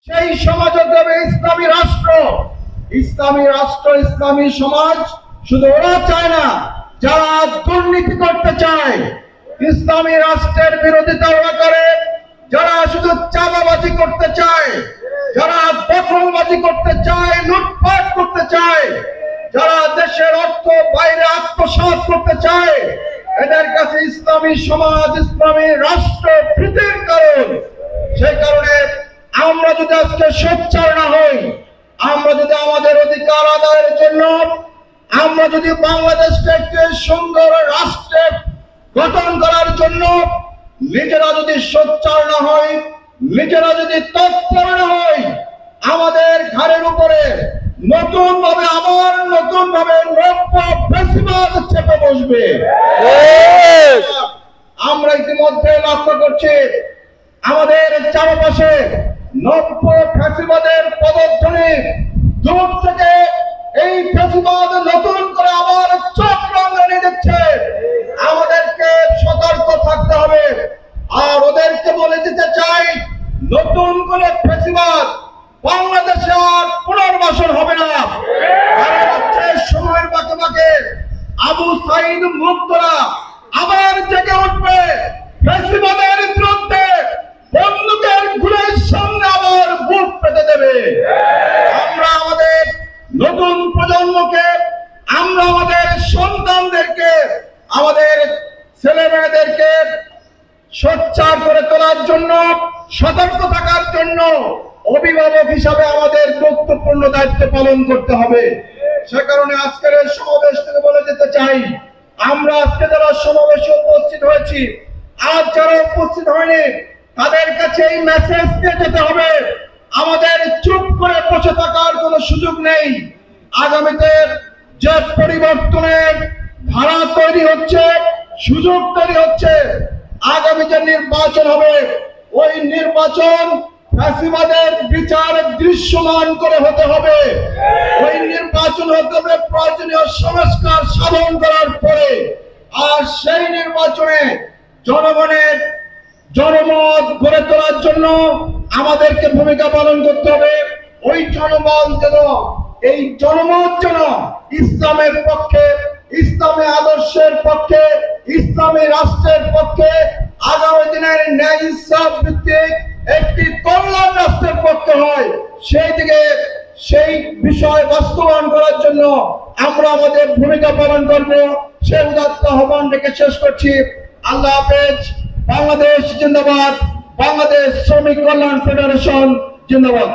সেই সমাজ হবে ইসলামী রাষ্ট্র। ইসলামী রাষ্ট্র, ইসলামী সমাজ শুধু ওরা চায় না যারা দুর্নীতি করতে চায়। ইসলামী রাষ্ট্রের বিরোধিতা ওরা করে যারা শুধু চাঁদাবাজি করতে চায়, যারা দখলবাজি করতে চায়, লুটপাট করতে চায়, যারা দেশের অর্থ বাইরে আত্মসাৎ করতে চায়। এদের কাছে ইসলামী সমাজ, ইসলামী রাষ্ট্র প্রীতির কারণ। সেই কারণে আমরা যদি আজকে সোচ্চার না হই, আমরা যদি আমাদের অধিকার আদায়ের জন্য, আমরা যদি বাংলাদেশকে একটি সুন্দর রাষ্ট্রে গঠন করার জন্য নিজেরা যদি সোচ্চার না হই, নিজেরা যদি তৎপর না হই, আমাদের ঘাড়ের উপরে নতুন ভাবে নব্য ফ্যাসিবাদ চেপে বসবে। আমরা ইতিমধ্যে লক্ষ্য করছি আমাদের চারপাশে নব্য ফ্যাসিবাদের পদধ্বনি। দূর থেকে এই ফ্যাসিবাদ নতুন করে আবার চোখ রাঙানি দিচ্ছে। আমাদেরকে সতর্ক থাকতে হবে। আর ওদেরকে বলে দিতে চাই, নতুন করে ফ্যাসিবাদ বাংলাদেশে আর পুনর্বাসন হবে না। কারণ হচ্ছে সময়ের বাঁকে বাঁকে আবু সাইদ মুক্তরা আবার জেগে উঠবে, ফ্যাসিবাদের বিরুদ্ধে বন্দুকের গুলির সামনে আবার বুক পেতে দেবে। আমরা আমাদের নতুন প্রজন্মকে, আমরা আমাদের সন্তানদেরকে, আমাদের ছেলে মেয়েদেরকে সোচ্চার করে তোলার জন্য, সতর্ক থাকার জন্য অভিভাবক হিসাবে আমাদের গুরুত্বপূর্ণ দায়িত্ব পালন করতে হবে। সে কারণে আজকের এই সমাবেশ থেকে বলে যেতে চাই, আমরা আজকে যারা সমাবেশে উপস্থিত হয়েছি, আজ যারা উপস্থিত হয়নি, তাদের কাছে এই মেসেজ দিয়ে যেতে হবে, আমাদের চুপ করে বসে থাকার কোনো সুযোগ নেই। আগামীতে যে পরিবর্তনের ধারা তৈরি হচ্ছে, সুযোগ তৈরি হচ্ছে, আগামী যে নির্বাচন হবে, ওই নির্বাচন ফ্যাসিবাদের বিচার দৃশ্যমান করে হতে হবে। ওই নির্বাচন হতে হবে প্রয়োজনীয় সংস্কার সাধন করার পরে। আর সেই নির্বাচনে জনগণের জনমত গড়ে তোলার জন্য আমাদেরকে ভূমিকা পালন করতে হবে। ওই জনমত যেন ইসলামের পক্ষে, ইসলামী আদর্শের পক্ষে, ইসলামী রাষ্ট্রের পক্ষে, আগামী দিনের ন্যায় ইনসাফ ভিত্তিক একটি কল্যাণ রাষ্ট্রের পক্ষে হয়। সেই দিকে সেই বিষয় বাস্তবায়ন করার জন্য আমরা আমাদের ভূমিকা পালন করব। সেই উদাত্ত আহ্বান রেখে শেষ করছি। আল্লাহ হাফেজ। বাংলাদেশ জিন্দাবাদ। বাংলাদেশ শ্রমিক কল্যাণ ফেডারেশন জিন্দাবাদ।